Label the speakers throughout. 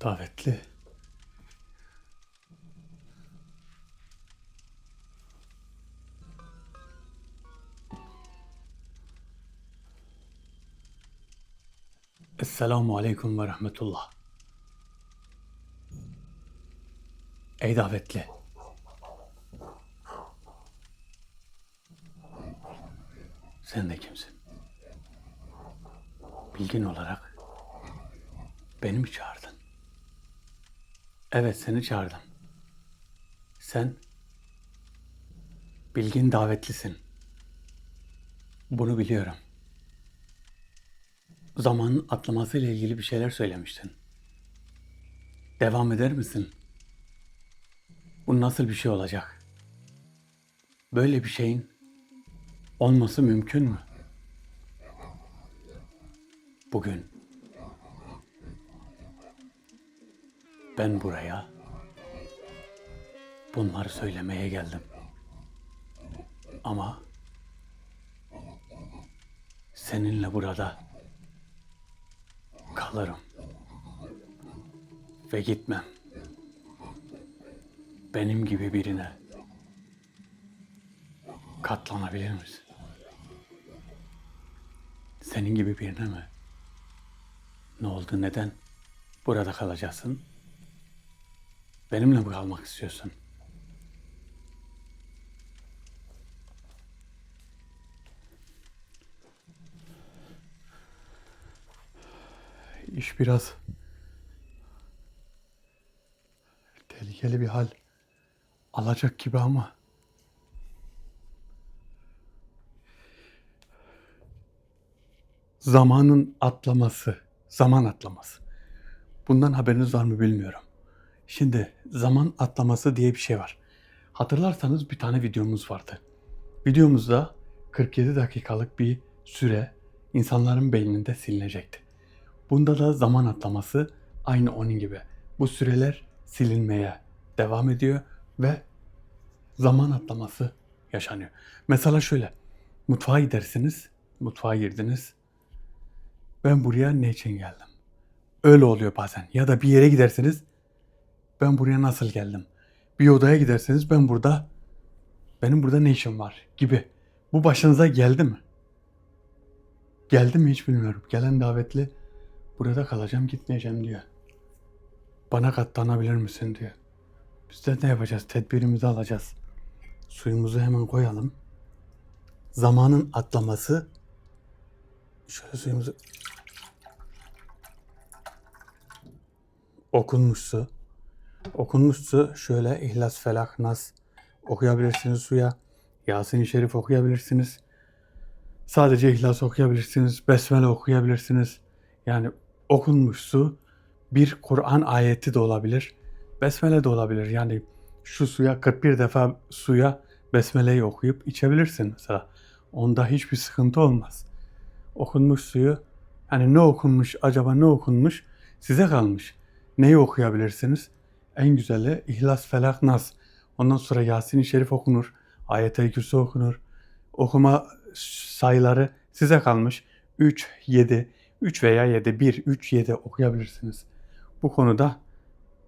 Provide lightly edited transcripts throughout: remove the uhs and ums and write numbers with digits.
Speaker 1: Davetli. Esselamu Aleyküm ve Rahmetullah. Ey davetli. Sen de kimsin? Bilgin olarak beni mi çağırdın? Evet, seni çağırdım. Sen bilgin davetlisin. Bunu biliyorum. Zamanın atlaması ile ilgili bir şeyler söylemiştin. Devam eder misin? Bu nasıl bir şey olacak? Böyle bir şeyin olması mümkün mü? Bugün ben buraya bunları söylemeye geldim. Ama seninle burada kalırım ve gitmem. Benim gibi birine katlanabilir misin? Senin gibi birine mi? Ne oldu, neden burada kalacaksın? Benimle mi kalmak istiyorsun? İş biraz tehlikeli bir hal alacak gibi ama zaman atlaması. Bundan haberiniz var mı bilmiyorum. Şimdi zaman atlaması diye bir şey var. Hatırlarsanız bir tane videomuz vardı. Videomuzda 47 dakikalık bir süre insanların beyninde silinecekti. Bunda da zaman atlaması aynı onun gibi. Bu süreler silinmeye devam ediyor ve zaman atlaması yaşanıyor. Mesela şöyle, mutfağa gidersiniz, mutfağa girdiniz. Ben buraya ne için geldim? Öyle oluyor bazen. Ya da bir yere gidersiniz, ben buraya nasıl geldim? Bir odaya giderseniz benim burada ne işim var gibi. Bu başınıza geldi mi? Geldi mi hiç bilmiyorum. Gelen davetli burada kalacağım, gitmeyeceğim diyor. Bana katlanabilir misin diyor. Biz de ne yapacağız? Tedbirimizi alacağız. Suyumuzu hemen koyalım. Zamanın atlaması. Şöyle suyumuzu. Okunmuş su. Okunmuş su şöyle İhlas, Felak, Nas okuyabilirsiniz suya. Yasin-i Şerif okuyabilirsiniz. Sadece İhlas okuyabilirsiniz. Besmele okuyabilirsiniz. Yani okunmuş su bir Kur'an ayeti de olabilir. Besmele de olabilir. Yani şu suya 41 defa suya Besmele'yi okuyup içebilirsin mesela. Onda hiçbir sıkıntı olmaz. Okunmuş suyu, hani ne okunmuş, acaba ne okunmuş size kalmış. Neyi okuyabilirsiniz? En güzeli İhlas, Felak, Nas. Ondan sonra Yasin-i Şerif okunur. Ayet-i Kürsi okunur. Okuma sayıları size kalmış. 3, 7, 3 veya 7, 1, 3, 7 okuyabilirsiniz. Bu konuda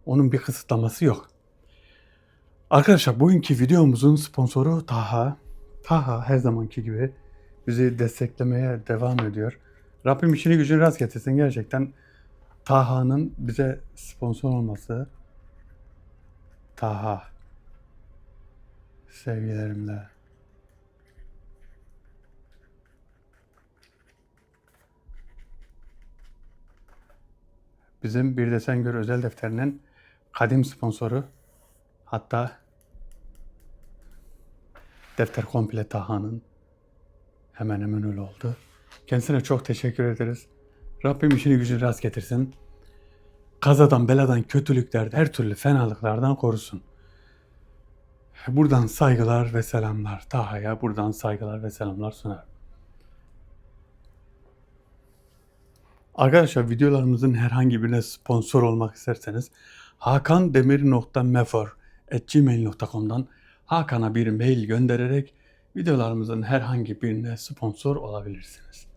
Speaker 1: onun bir kısıtlaması yok. Arkadaşlar bugünkü videomuzun sponsoru Taha. Taha her zamanki gibi bizi desteklemeye devam ediyor. Rabbim işini gücünü rast getirsin. Gerçekten Taha'nın bize sponsor olması, Taha sevgilerimle. Bizim Bir Desen Gör özel defterinin kadim sponsoru, hatta defter komple Taha'nın, hemen hemen öyle oldu. Kendisine çok teşekkür ederiz. Rabbim işini gücünü rast getirsin. Kazadan, beladan, kötülüklerden, her türlü fenalıklardan korusun. Buradan saygılar ve selamlar. Taha'ya buradan saygılar ve selamlar sunar. Arkadaşlar, videolarımızın herhangi birine sponsor olmak isterseniz hakandemir.mefor@gmail.com'dan Hakan'a bir mail göndererek videolarımızın herhangi birine sponsor olabilirsiniz.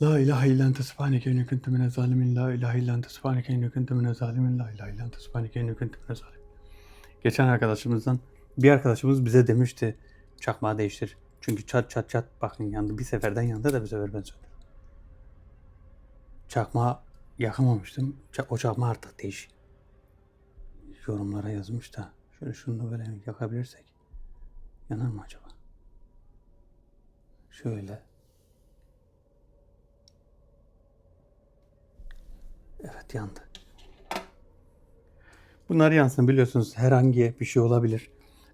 Speaker 1: La ilahe illa ente subhaneke inni kuntu minez zalimin. La ilahe illa ente subhaneke inni kuntu minez zalimin. La ilahe illa ente subhaneke inni kuntu minez zalimin. Geçen bir arkadaşımız bize demişti çakmağı değiştir. Çünkü çat çat çat bakın yandı. Bir seferden yandı da bir sefer ben söndürdüm. Çakmağı yakamamıştım. O çakmağı artık değiş. Yorumlara yazmış da. Şöyle şunu da böyle yakabilirsek. Yanar mı acaba? Şöyle. Evet yandı. Bunlar yansın, biliyorsunuz herhangi bir şey olabilir.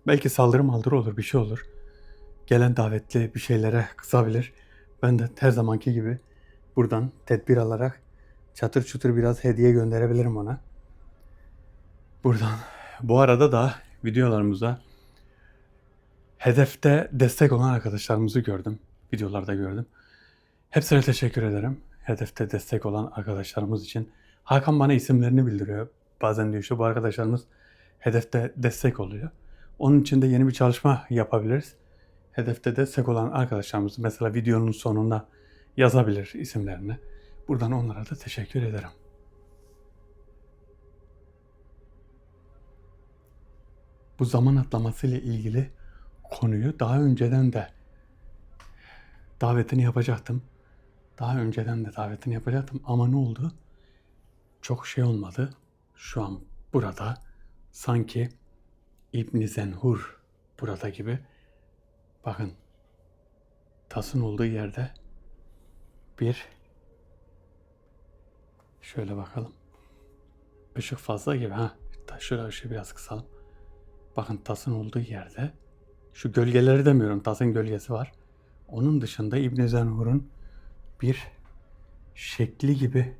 Speaker 1: Belki saldırı olur, bir şey olur. Gelen davetli bir şeylere kızabilir. Ben de her zamanki gibi buradan tedbir alarak çatır çutur biraz hediye gönderebilirim ona. Buradan. Bu arada da videolarımıza hedefte destek olan arkadaşlarımızı gördüm. Videolarda gördüm. Hepsine teşekkür ederim. Hedefte destek olan arkadaşlarımız için. Hakan bana isimlerini bildiriyor. Bazen diyor işte bu arkadaşlarımız hedefte destek oluyor. Onun için de yeni bir çalışma yapabiliriz. Hedefte destek olan arkadaşlarımız mesela videonun sonunda yazabilir isimlerini. Buradan onlara da teşekkür ederim. Bu zaman atlaması ile ilgili konuyu daha önceden de davetini yapacaktım. Ama ne oldu? Çok şey olmadı. Şu an burada sanki İbn Zenhur burada gibi. Bakın tasın olduğu yerde bir şöyle bakalım. Işık fazla gibi. Şöyle ışığı biraz kısalım. Bakın tasın olduğu yerde şu gölgeleri demiyorum. Tasın gölgesi var. Onun dışında İbn Zenhur'un bir şekli gibi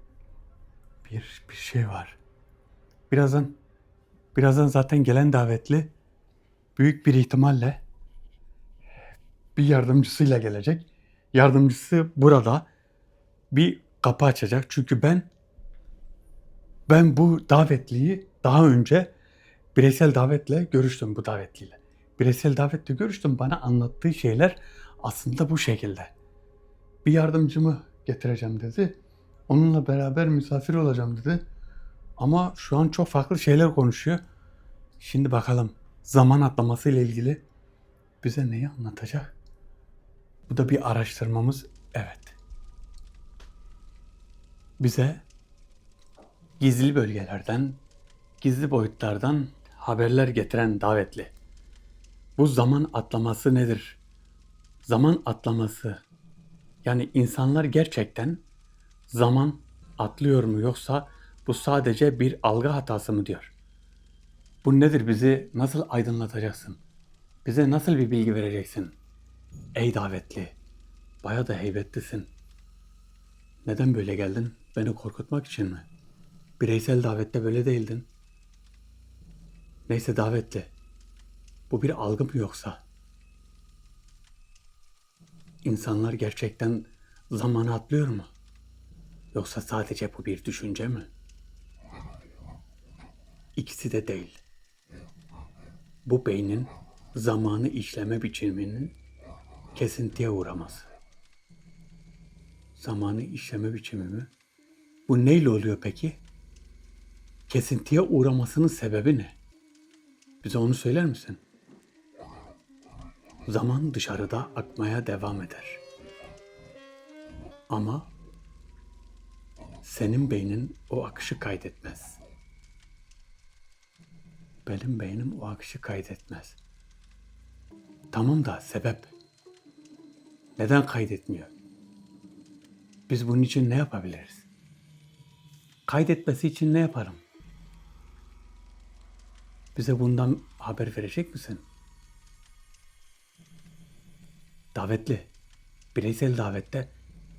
Speaker 1: bir şey var. Birazdan zaten gelen davetli büyük bir ihtimalle bir yardımcısıyla gelecek. Yardımcısı burada bir kapı açacak. Çünkü ben bu davetliyi daha önce bireysel davetle görüştüm bu davetliyle. Bireysel davetle görüştüm. Bana anlattığı şeyler aslında bu şekilde. Bir yardımcımı getireceğim dedi. Onunla beraber misafir olacağım dedi. Ama şu an çok farklı şeyler konuşuyor. Şimdi bakalım zaman atlaması ile ilgili bize neyi anlatacak? Bu da bir araştırmamız. Evet. Bize gizli bölgelerden, gizli boyutlardan haberler getiren davetli. Bu zaman atlaması nedir? Zaman atlaması. Yani insanlar gerçekten zaman atlıyor mu yoksa bu sadece bir algı hatası mı diyor? Bu nedir? Bizi nasıl aydınlatacaksın? Bize nasıl bir bilgi vereceksin? Ey davetli, bayağı da heybetlisin. Neden böyle geldin? Beni korkutmak için mi? Bireysel davette böyle değildin. Neyse davetli. Bu bir algı mı yoksa? İnsanlar gerçekten zamanı atlıyor mu? Yoksa sadece bu bir düşünce mi? İkisi de değil. Bu beynin zamanı işleme biçiminin kesintiye uğraması. Zamanı işleme biçimi mi? Bu neyle oluyor peki? Kesintiye uğramasının sebebi ne? Bize onu söyler misin? Zaman dışarıda akmaya devam eder. Ama senin beynin o akışı kaydetmez. Benim beynim o akışı kaydetmez. Tamam da sebep? Neden kaydetmiyor? Biz bunun için ne yapabiliriz? Kaydetmesi için ne yaparım? Bize bundan haber verecek misin? Davetli, bireysel davette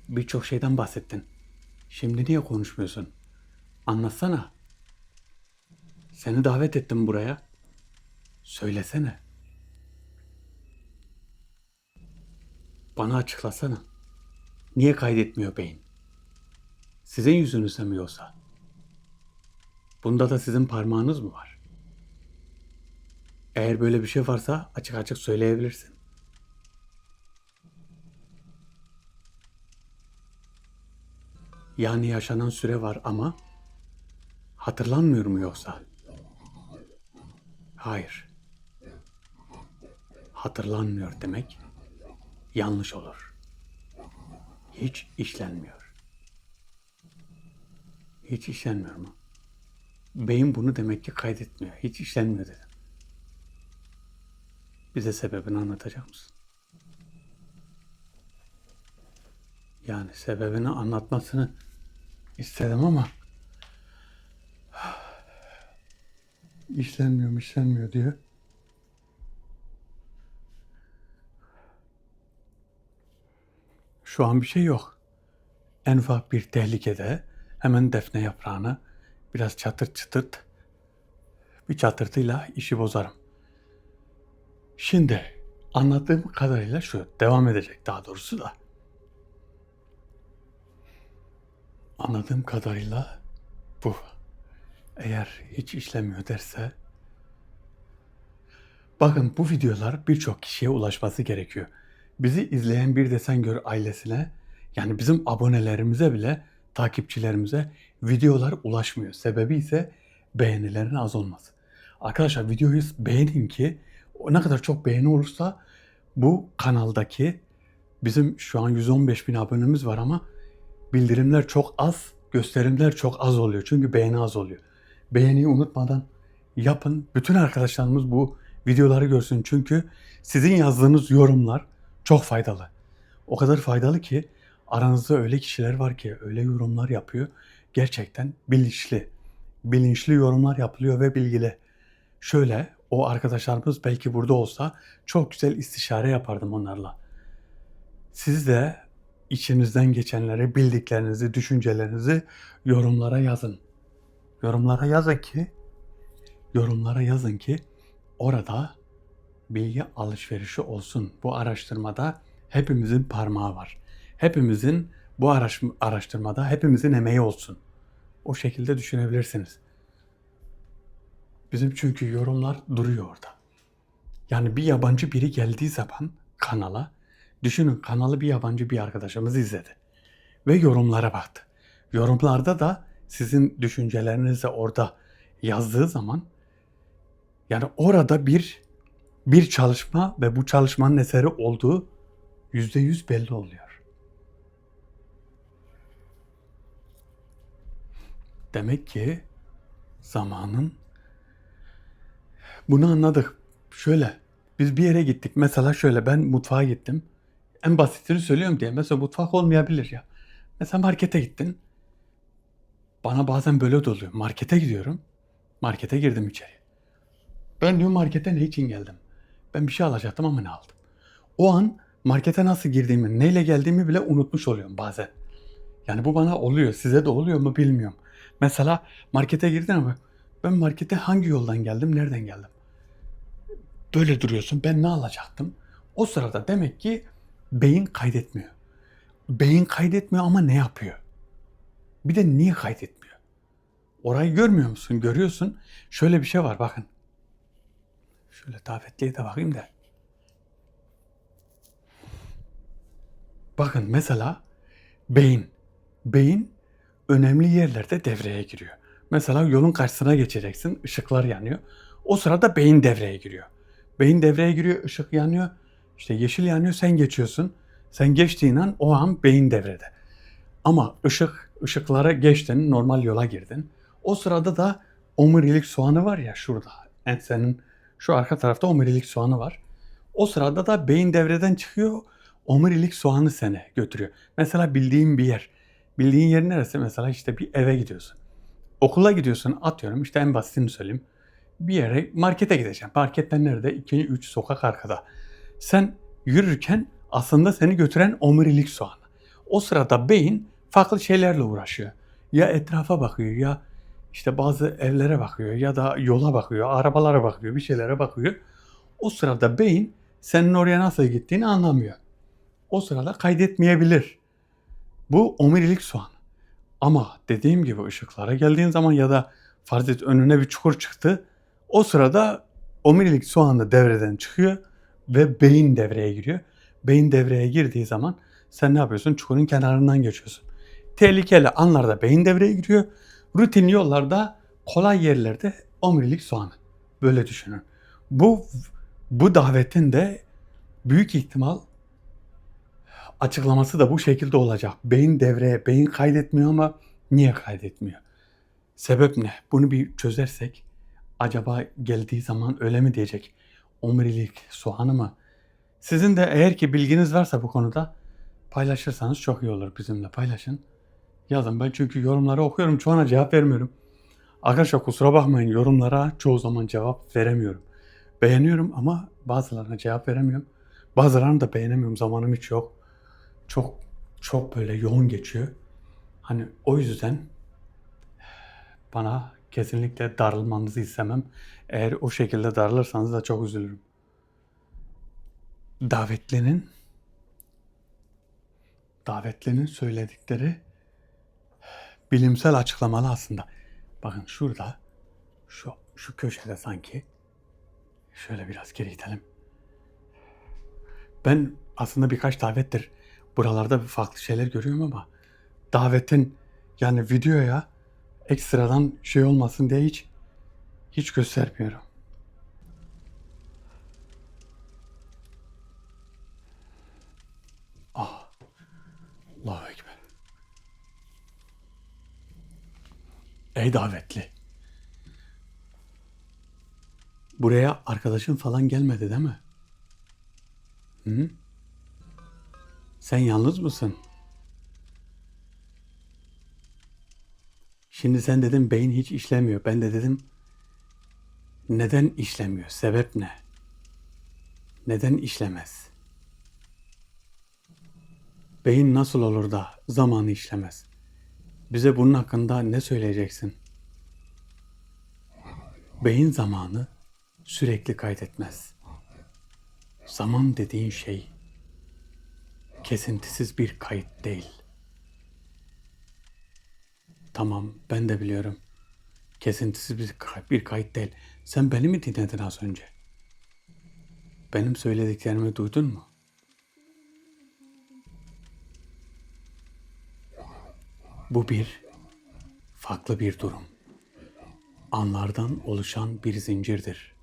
Speaker 1: birçok şeyden bahsettin. Şimdi niye konuşmuyorsun? Anlatsana. Seni davet ettim buraya. Söylesene. Bana açıklasana. Niye kaydetmiyor beyin? Sizin yüzünüzde mi yoksa? Bunda da sizin parmağınız mı var? Eğer böyle bir şey varsa açık açık söyleyebilirsin. Yani yaşanan süre var ama hatırlanmıyor mu yoksa? Hayır. Hatırlanmıyor demek yanlış olur. Hiç işlenmiyor. Hiç işlenmiyor mu? Beyin bunu demek ki kaydetmiyor. Hiç işlenmiyor dedim. Bize sebebini anlatacak mısın? Yani sebebini anlatmasını istedim ama işlenmiyor diyor. Şu an bir şey yok. En ufak bir tehlikede hemen defne yaprağını biraz çatırt çıtırt bir çatırtıyla işi bozarım. Şimdi anlattığım kadarıyla şu devam edecek daha doğrusu da. Anladığım kadarıyla bu. Eğer hiç işlemiyor derse bakın bu videolar birçok kişiye ulaşması gerekiyor. Bizi izleyen Bir Desen Gör ailesine yani bizim abonelerimize bile takipçilerimize videolar ulaşmıyor. Sebebi ise beğenilerin az olması. Arkadaşlar videoyu beğenin ki ne kadar çok beğeni olursa bu kanaldaki bizim şu an 115 bin abonemiz var ama bildirimler çok az, gösterimler çok az oluyor. Çünkü beğeni az oluyor. Beğeniyi unutmadan yapın. Bütün arkadaşlarımız bu videoları görsün. Çünkü sizin yazdığınız yorumlar çok faydalı. O kadar faydalı ki aranızda öyle kişiler var ki öyle yorumlar yapıyor. Gerçekten bilinçli. Bilinçli yorumlar yapılıyor ve bilgili. Şöyle o arkadaşlarımız belki burada olsa çok güzel istişare yapardım onlarla. Siz de içinizden geçenleri, bildiklerinizi, düşüncelerinizi yorumlara yazın. Yorumlara yazın ki orada bilgi alışverişi olsun. Bu araştırmada hepimizin parmağı var. Hepimizin bu araştırmada hepimizin emeği olsun. O şekilde düşünebilirsiniz. Bizim çünkü yorumlar duruyor orada. Yani bir yabancı biri geldiği zaman kanala, düşünün kanalı bir yabancı bir arkadaşımız izledi. Ve yorumlara baktı. Yorumlarda da sizin düşüncelerinizi orada yazdığı zaman yani orada bir çalışma ve bu çalışmanın eseri olduğu %100 belli oluyor. Demek ki zamanın bunu anladık. Şöyle biz bir yere gittik. Mesela şöyle ben mutfağa gittim. En basitini söylüyorum diye. Mesela mutfak olmayabilir ya. Mesela markete gittin. Bana bazen böyle de oluyor. Markete gidiyorum. Markete girdim içeri. Ben diyorum markete ne için geldim? Ben bir şey alacaktım ama ne aldım? O an markete nasıl girdiğimi, neyle geldiğimi bile unutmuş oluyorum bazen. Yani bu bana oluyor. Size de oluyor mu bilmiyorum. Mesela markete girdin ama ben markete hangi yoldan geldim, nereden geldim? Böyle duruyorsun. Ben ne alacaktım? O sırada demek ki beyin kaydetmiyor. Beyin kaydetmiyor ama ne yapıyor? Bir de niye kaydetmiyor? Orayı görmüyor musun? Görüyorsun. Şöyle bir şey var bakın. Şöyle davetliye de bakayım da. Bakın mesela beyin. Beyin önemli yerlerde devreye giriyor. Mesela yolun karşısına geçeceksin, ışıklar yanıyor. O sırada beyin devreye giriyor. Beyin devreye giriyor, ışık yanıyor. İşte yeşil yanıyor, sen geçiyorsun. Sen geçtiğin an o an beyin devrede. Ama ışıklara geçtin, normal yola girdin. O sırada da omurilik soğanı var ya şurada. Ensenin şu arka tarafta omurilik soğanı var. O sırada da beyin devreden çıkıyor. Omurilik soğanı seni götürüyor. Mesela bildiğin bir yer. Bildiğin yer neresi? Mesela işte bir eve gidiyorsun. Okula gidiyorsun atıyorum işte en basitini söyleyeyim. Bir yere markete gideceğim. Marketten nerede? 2-3 sokak arkada. Sen yürürken aslında seni götüren omurilik soğanı. O sırada beyin farklı şeylerle uğraşıyor. Ya etrafa bakıyor ya işte bazı evlere bakıyor ya da yola bakıyor, arabalara bakıyor, bir şeylere bakıyor. O sırada beyin senin oraya nasıl gittiğini anlamıyor. O sırada kaydetmeyebilir. Bu omurilik soğanı. Ama dediğim gibi ışıklara geldiğin zaman ya da farz et önüne bir çukur çıktı. O sırada omurilik soğanı devreden çıkıyor ve beyin devreye giriyor. Beyin devreye girdiği zaman sen ne yapıyorsun? Çukurun kenarından geçiyorsun. Tehlikeli anlarda beyin devreye giriyor. Rutin yollarda, kolay yerlerde omurilik soğanı. Böyle düşünün. Bu bu davetin de büyük ihtimal açıklaması da bu şekilde olacak. Beyin kaydetmiyor ama niye kaydetmiyor? Sebep ne? Bunu bir çözersek acaba geldiği zaman öyle mi diyecek? Omurilik soğanı mı? Sizin de eğer ki bilginiz varsa bu konuda paylaşırsanız çok iyi olur, bizimle paylaşın. Yazın, ben çünkü yorumları okuyorum, çoğuna cevap vermiyorum. Arkadaşlar kusura bakmayın, yorumlara çoğu zaman cevap veremiyorum. Beğeniyorum ama bazılarına cevap veremiyorum. Bazılarını da beğenemiyorum, zamanım hiç yok. Çok çok böyle yoğun geçiyor. Hani o yüzden bana kesinlikle darılmanızı istemem. Eğer o şekilde darılırsanız da çok üzülürüm. Davetlinin söyledikleri bilimsel açıklamalı aslında. Bakın şurada, şu köşede sanki. Şöyle biraz geri gidelim. Ben aslında birkaç davettir buralarda bir farklı şeyler görüyorum ama davetin, yani videoya ekstradan şey olmasın diye hiç göstermiyorum. Ah, Allahu Ekber. Ey davetli. Buraya arkadaşın falan gelmedi değil mi? Hı? Sen yalnız mısın? Şimdi sen dedin beyin hiç işlemiyor. Ben de dedim neden işlemiyor? Sebep ne? Neden işlemez? Beyin nasıl olur da zamanı işlemez? Bize bunun hakkında ne söyleyeceksin? Beyin zamanı sürekli kaydetmez. Zaman dediğin şey kesintisiz bir kayıt değil. Tamam, ben de biliyorum. Kesintisiz bir kayıt değil. Sen beni mi dinledin az önce? Benim söylediklerimi duydun mu? Bu farklı bir durum. Anlardan oluşan bir zincirdir.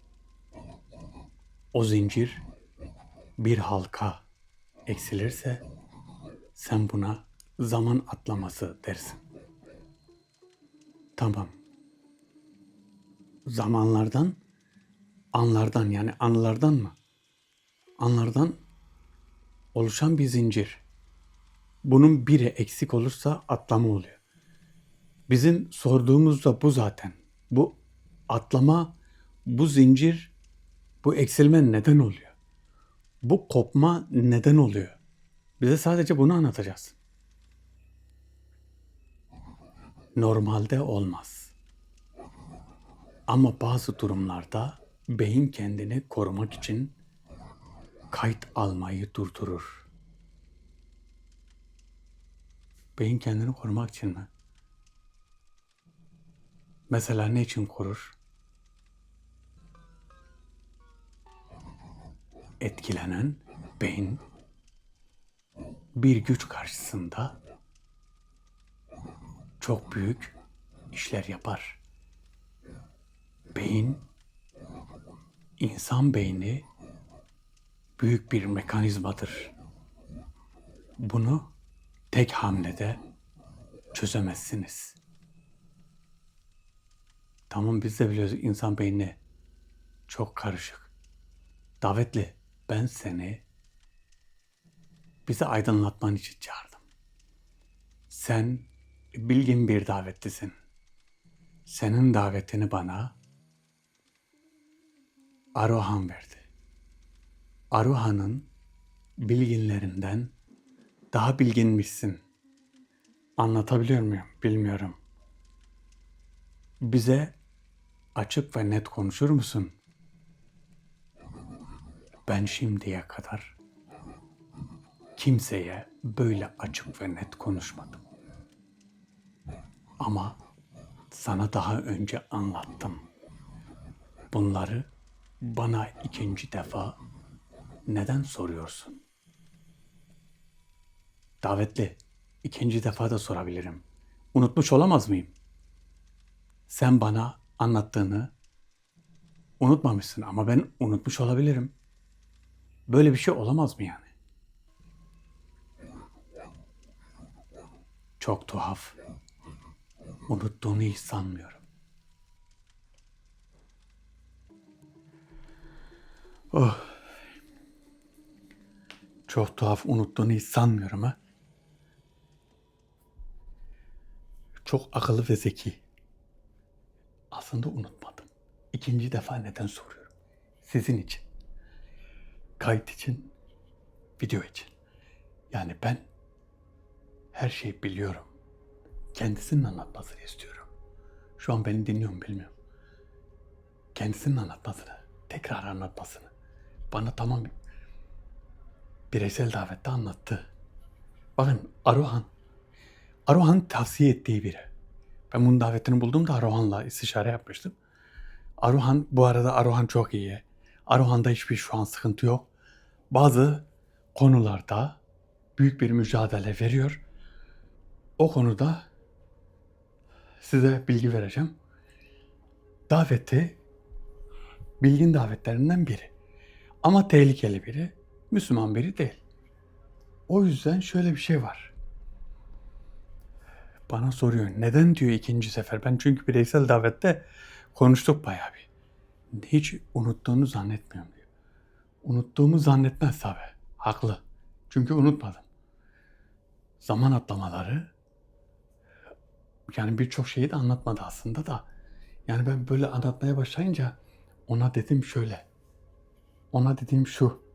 Speaker 1: O zincir bir halka eksilirse sen buna zaman atlaması dersin. Tamam. Zamanlardan, anlardan, yani anılardan mı? Anlardan oluşan bir zincir. Bunun biri eksik olursa atlama oluyor. Bizim sorduğumuz da bu zaten. Bu atlama, bu zincir, bu eksilme neden oluyor? Bu kopma neden oluyor? Bize sadece bunu anlatacağız. Normalde olmaz. Ama bazı durumlarda beyin kendini korumak için kayıt almayı durdurur. Beyin kendini korumak için mi? Mesela ne için korur? Etkilenen beyin bir güç karşısında çok büyük işler yapar. Beyin, insan beyni büyük bir mekanizmadır. Bunu tek hamlede çözemezsiniz. Tamam, biz de biliyoruz insan beyni çok karışık. Davetli, ben seni bizi aydınlatman için çağırdım. Sen bilgin bir davetlisin. Senin davetini bana Arohan verdi. Arohan'ın bilginlerinden daha bilginmişsin. Anlatabiliyor muyum? Bilmiyorum. Bize açık ve net konuşur musun? Ben şimdiye kadar kimseye böyle açık ve net konuşmadım. Ama sana daha önce anlattım. Bunları bana ikinci defa neden soruyorsun? Davetli, İkinci defa da sorabilirim. Unutmuş olamaz mıyım? Sen bana anlattığını unutmamışsın ama ben unutmuş olabilirim. Böyle bir şey olamaz mı yani? Çok tuhaf. Unuttuğunu hiç sanmıyorum. Oh, çok tuhaf, unuttuğunu hiç sanmıyorum ha. Çok akıllı ve zeki. Aslında unutmadım. İkinci defa neden soruyorum? Sizin için. Kayıt için, video için. Yani ben her şeyi biliyorum. Kendisinin anlatmasını istiyorum. Şu an beni dinliyor mu bilmiyorum. Kendisinin anlatmasını, tekrar anlatmasını. Bana tamam bireysel davette anlattı. Bakın Aruhan tavsiye ettiği biri. Ben bunun davetini bulduğumda Aruhan'la istişare yapmıştım. Bu arada Aruhan çok iyi. Aruhan'da hiçbir şu an sıkıntı yok. Bazı konularda büyük bir mücadele veriyor. O konuda size bilgi vereceğim. Daveti bilgin davetlerinden biri. Ama tehlikeli biri. Müslüman biri değil. O yüzden şöyle bir şey var. Bana soruyor. Neden diyor ikinci sefer? Ben çünkü bireysel davette konuştuk bayağı bir. Hiç unuttuğunu zannetmiyorum diyor. Unuttuğumu zannetmez tabi. Haklı. Çünkü unutmadım. Zaman atlamaları yani birçok şeyi de anlatmadı aslında da. Yani ben böyle anlatmaya başlayınca ona dedim şöyle. Ona dediğim şu.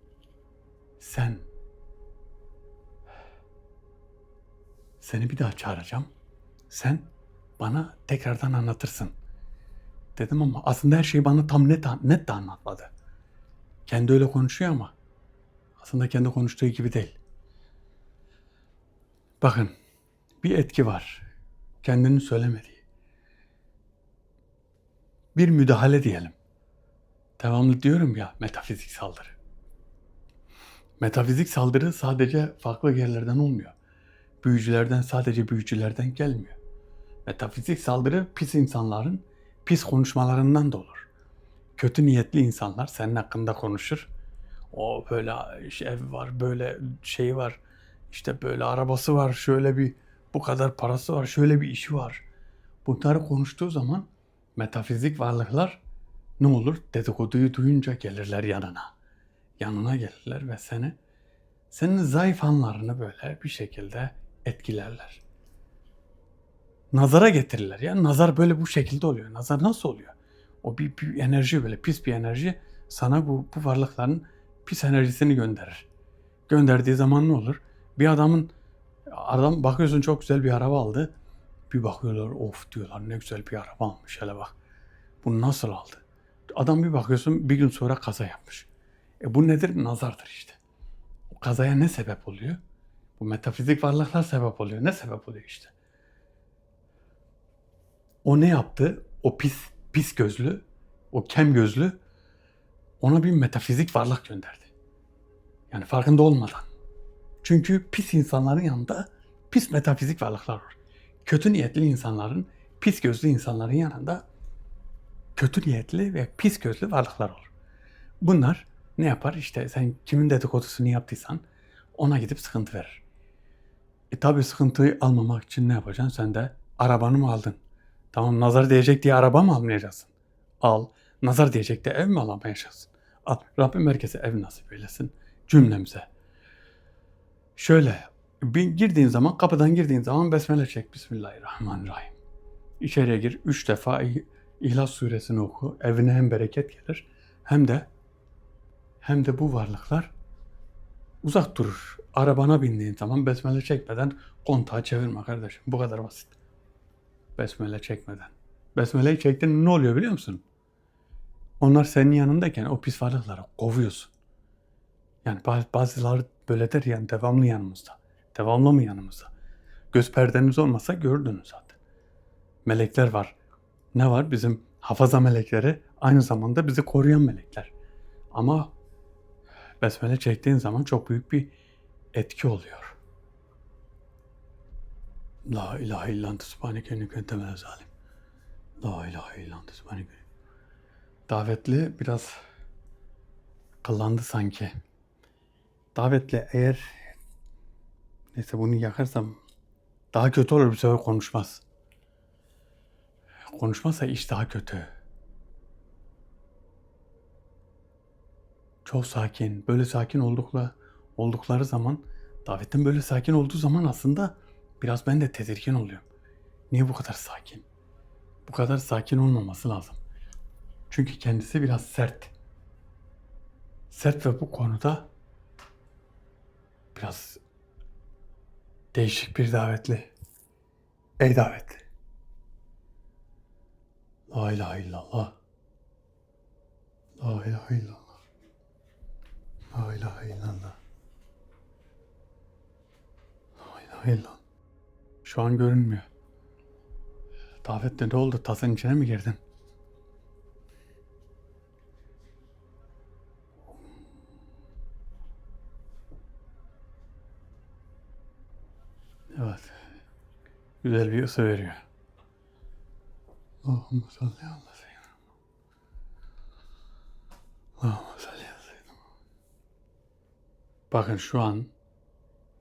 Speaker 1: Seni bir daha çağıracağım. Sen bana tekrardan anlatırsın. Dedim ama aslında her şeyi bana tam net de anlatmadı. Kendi öyle konuşuyor ama aslında kendi konuştuğu gibi değil. Bakın bir etki var. Kendinin söylemediği. Bir müdahale diyelim. Devamlı diyorum ya metafizik saldırı. Metafizik saldırı sadece farklı yerlerden olmuyor. Sadece büyücülerden gelmiyor. Metafizik saldırı pis insanların pis konuşmalarından da olur. Kötü niyetli insanlar senin hakkında konuşur. O böyle ev var, böyle şey var, işte böyle arabası var, bu kadar parası var, şöyle bir işi var. Bunları konuştuğu zaman metafizik varlıklar ne olur? Dedikoduyu duyunca gelirler yanına. Yanına gelirler ve senin zayıf anlarını böyle bir şekilde etkilerler. Nazara getirirler ya. Nazar böyle bu şekilde oluyor. Nazar nasıl oluyor? O bir enerji böyle pis bir enerji sana bu varlıkların pis enerjisini gönderir. Gönderdiği zaman ne olur? Adam bakıyorsun çok güzel bir araba aldı. Bir bakıyorlar of diyorlar ne güzel bir araba almış hele bak. Bunu nasıl aldı? Adam bir bakıyorsun bir gün sonra kaza yapmış. Bu nedir? Nazardır işte. O kazaya ne sebep oluyor? Bu metafizik varlıklar sebep oluyor. Ne sebep oluyor işte? O ne yaptı? O pis gözlü, o kem gözlü ona bir metafizik varlık gönderdi. Yani farkında olmadan. Çünkü pis insanların yanında pis metafizik varlıklar var. Kötü niyetli insanların, pis gözlü insanların yanında kötü niyetli ve pis gözlü varlıklar olur. Bunlar ne yapar? İşte sen kimin dedikodusunu yaptıysan ona gidip sıkıntı verir. Tabii sıkıntıyı almamak için ne yapacaksın? Sen de arabanı mı aldın? Tamam nazar diyecek diye araba mı almayacaksın? Al. Nazar diyecek de ev mi alamayacaksın? Al. Rabbim herkese ev nasip eylesin cümlemize. Şöyle kapıdan girdiğin zaman besmele çek. Bismillahirrahmanirrahim. İçeriye gir. 3 defa İhlas suresini oku. Evine hem bereket gelir hem de bu varlıklar uzak durur. Arabana bindiğin zaman besmele çekmeden kontağı çevirme kardeşim. Bu kadar basit. Besmele çekmeden. Besmeleyi çektin ne oluyor biliyor musun? Onlar senin yanındayken o pis varlıkları kovuyorsun. Yani bazıları böyle der yani devamlı yanımızda. Devamlı mı yanımızda? Göz perdeniz olmasa gördünüz zaten. Melekler var. Ne var? Bizim hafaza melekleri aynı zamanda bizi koruyan melekler. Ama besmele çektiğin zaman çok büyük bir etki oluyor. La ilahe illan tesbhaneke inneke entemel zalim. La ilahe illan tesbhaneke. Davetli biraz kıllandı sanki. Davetli eğer neyse bunu yakarsam daha kötü olur, bir sefer konuşmaz. Konuşmazsa iş daha kötü. Çok sakin. Böyle sakin oldukları zaman, davetten böyle sakin olduğu zaman aslında biraz ben de tedirgin oluyorum. Niye bu kadar sakin? Bu kadar sakin olmaması lazım. Çünkü kendisi biraz sert. Sert ve bu konuda biraz değişik bir davetli. Ey davetli. La ilahe illallah. La ilahe illallah. La ilahe illallah. La ilahe illallah. Şu an görünmüyor. Davette ne oldu? Tasın içine mi girdin? Evet. Güzel bir ısı veriyor. Allahümme salli ala seyyidina. Allahümme salli ala seyyidina. Bakın şu an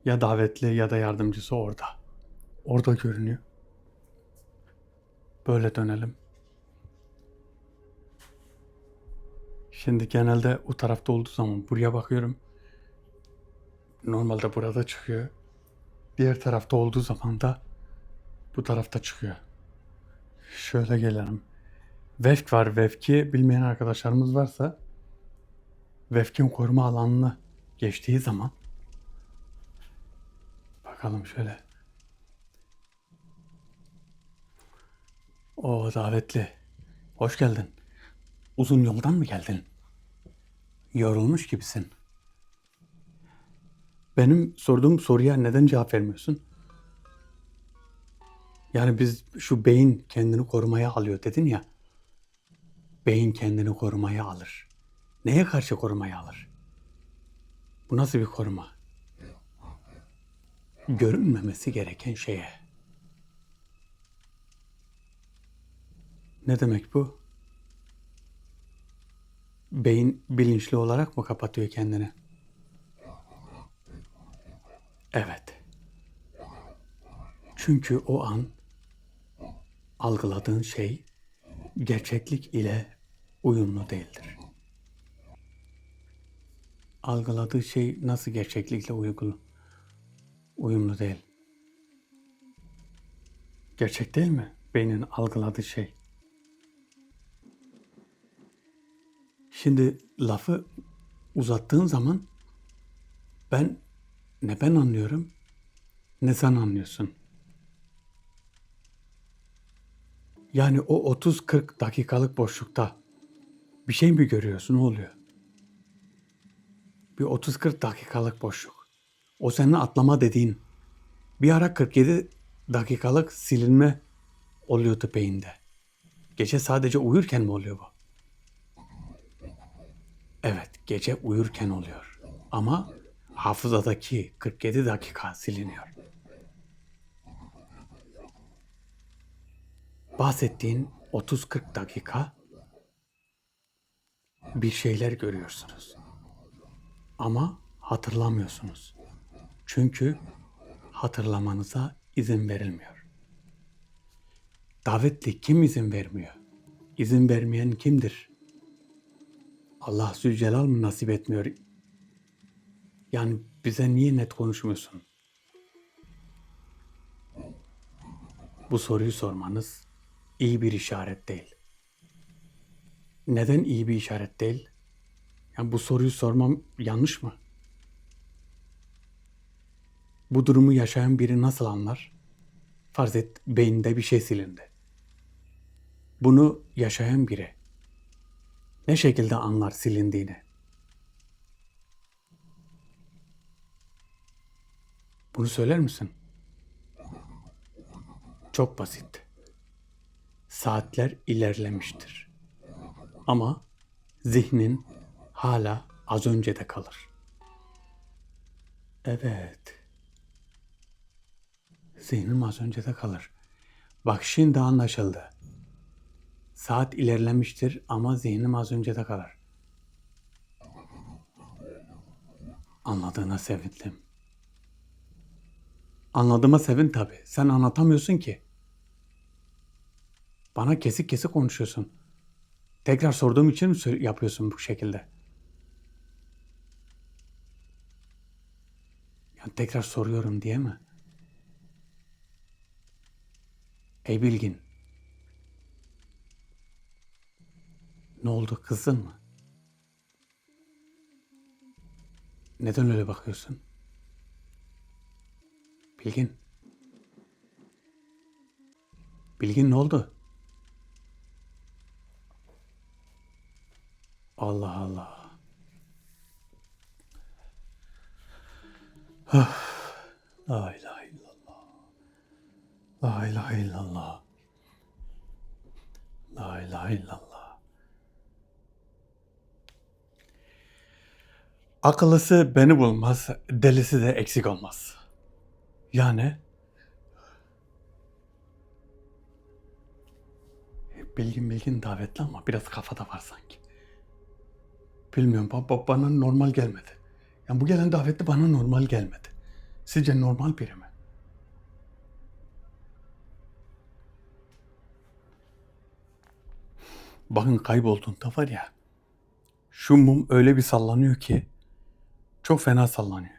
Speaker 1: ya davetli ya da yardımcısı orada. Orada görünüyor. Böyle dönelim. Şimdi genelde o tarafta olduğu zaman buraya bakıyorum. Normalde burada çıkıyor. Diğer tarafta olduğu zaman da bu tarafta çıkıyor. Şöyle gelelim. Vefk var. Vefki bilmeyen arkadaşlarımız varsa Vefk'in koruma alanını geçtiği zaman bakalım şöyle. O davetli. Hoş geldin. Uzun yoldan mı geldin? Yorulmuş gibisin. Benim sorduğum soruya neden cevap vermiyorsun? Yani biz şu beyin kendini korumaya alıyor dedin ya. Beyin kendini korumaya alır. Neye karşı korumaya alır? Bu nasıl bir koruma? Görünmemesi gereken şeye. Ne demek bu? Beyin bilinçli olarak mı kapatıyor kendini? Evet. Çünkü o an algıladığın şey gerçeklik ile uyumlu değildir. Algıladığı şey nasıl gerçeklikle uyumlu değil? Gerçek değil mi? Beynin algıladığı şey. Şimdi lafı uzattığın zaman ben anlıyorum, ne sen anlıyorsun. Yani o 30-40 dakikalık boşlukta bir şey mi görüyorsun? Ne oluyor? Bir 30-40 dakikalık boşluk. O senin atlama dediğin. Bir ara 47 dakikalık silinme oluyordu beyinde. Gece sadece uyurken mi oluyor bu? Evet, gece uyurken oluyor. Ama hafızadaki 47 dakika siliniyor. Bahsettiğin 30-40 dakika bir şeyler görüyorsunuz. Ama hatırlamıyorsunuz. Çünkü hatırlamanıza izin verilmiyor. Davetli kim izin vermiyor? İzin vermeyen kimdir? Allah Zülcelal mı nasip etmiyor? Yani bize niye net konuşmuyorsun? Bu soruyu sormanız iyi bir işaret değil. Neden iyi bir işaret değil? Yani bu soruyu sormam yanlış mı? Bu durumu yaşayan biri nasıl anlar? Farz et beyninde bir şey silindi. Bunu yaşayan biri ne şekilde anlar silindiğini? Bunu söyler misin? Çok basit. Saatler ilerlemiştir. Ama zihnin hala az öncede kalır. Evet. zihnim az önce de kalır. Bak şimdi anlaşıldı. Saat ilerlemiştir ama zihnim az önce de kalır. Anladığına sevindim. Anladığıma sevin tabii. Sen anlatamıyorsun ki. Bana kesik kesik konuşuyorsun. Tekrar sorduğum için mi yapıyorsun bu şekilde? Yani tekrar soruyorum diye mi? Ey Bilgin. Ne oldu, kızdın mı? Neden öyle bakıyorsun? Bilgin. Bilgin ne oldu? Allah Allah. La ilahe illallah. La ilahe illallah. La ilahe illallah. Akıllısı beni bulmaz, delisi de eksik olmaz. Yani bilgin davetli ama biraz kafada var sanki. Bilmiyorum, bana normal gelmedi. Yani bu gelen davetli bana normal gelmedi. Sizce normal biri mi? Bakın kaybolduğunda var ya, şu mum öyle bir sallanıyor ki çok fena sallanıyor.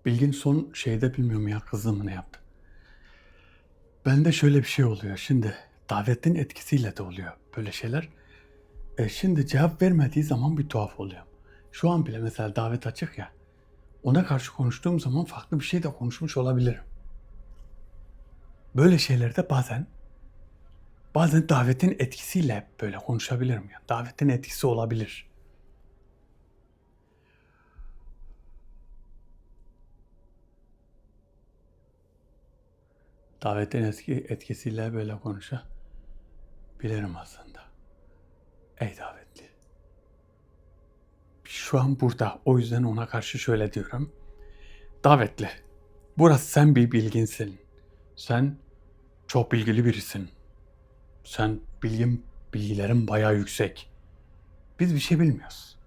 Speaker 1: Bilgin son şeyde bilmiyorum ya, kızdı mı ne yaptı? Bende şöyle bir şey oluyor şimdi. Davetin etkisiyle de oluyor böyle şeyler. Şimdi cevap vermediği zaman bir tuhaf oluyor. Şu an bile mesela davet açık ya. Ona karşı konuştuğum zaman farklı bir şey de konuşmuş olabilirim. Böyle şeylerde bazen davetin etkisiyle böyle konuşabilirim ya. Davetin etkisi olabilir. Davetin etkisiyle böyle konuşabilirim aslında. Ey davetli. Şu an burada. O yüzden ona karşı şöyle diyorum. Davetli. Burası sen bir bilginsin. Sen çok bilgili birisin. Sen bilgilerin bayağı yüksek. Biz bir şey bilmiyoruz.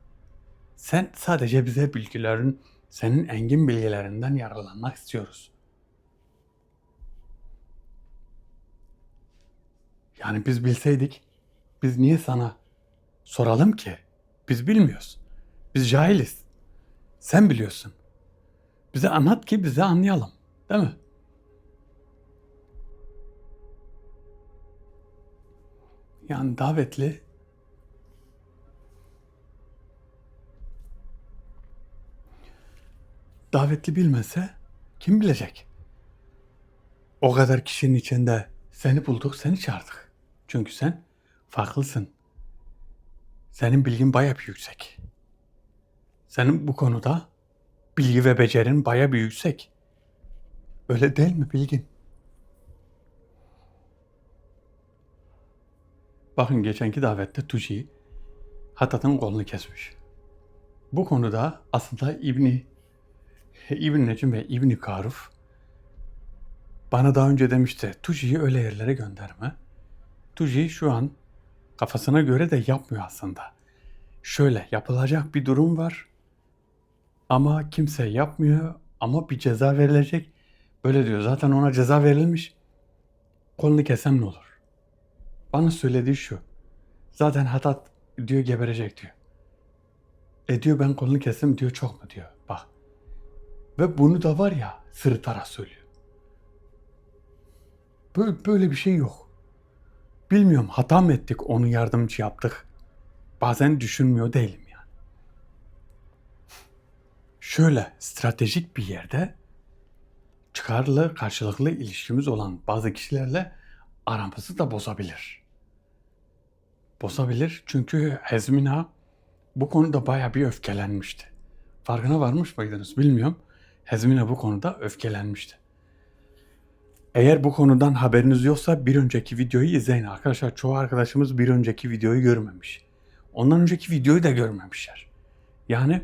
Speaker 1: Sen sadece bize senin engin bilgilerinden yararlanmak istiyoruz. Yani biz bilseydik, biz niye sana soralım ki? Biz bilmiyoruz. Biz cahiliz. Sen biliyorsun. Bize anlat ki bize anlayalım. Değil mi? Yani davetli bilmese kim bilecek? O kadar kişinin içinde seni bulduk, seni çağırdık. Çünkü sen farklısın. Senin bilgin bayağı bir yüksek. Senin bu konuda bilgi ve becerin bayağı bir yüksek. Öyle değil mi Bilgin? Bakın geçenki davette Tuji Hatat'ın kolunu kesmiş. Bu konuda aslında İbn Necim ve İbn Karuf bana daha önce demişti, Tuji'yi öyle yerlere gönderme. Tuji şu an kafasına göre de yapmıyor aslında. Şöyle yapılacak bir durum var ama kimse yapmıyor ama bir ceza verilecek. Böyle diyor, zaten ona ceza verilmiş. Kolunu kesem ne olur? Bana söylediği şu. Zaten Hatat diyor geberecek diyor. Diyor ben kolunu kestim diyor, çok mu diyor. Bak. Ve bunu da var ya sırıtarak söylüyor. Böyle bir şey yok. Bilmiyorum, hata mı ettik, onu yardımcı yaptık. Bazen düşünmüyor değilim yani. Şöyle stratejik bir yerde çıkarlı karşılıklı ilişkimiz olan bazı kişilerle aramızı da bozabilir. Bozabilir çünkü Hezmina bu konuda bayağı bir öfkelenmişti. Farkına varmış mıydınız bilmiyorum. Hezmina bu konuda öfkelenmişti. Eğer bu konudan haberiniz yoksa bir önceki videoyu izleyin arkadaşlar. Çoğu arkadaşımız bir önceki videoyu görmemiş. Ondan önceki videoyu da görmemişler. Yani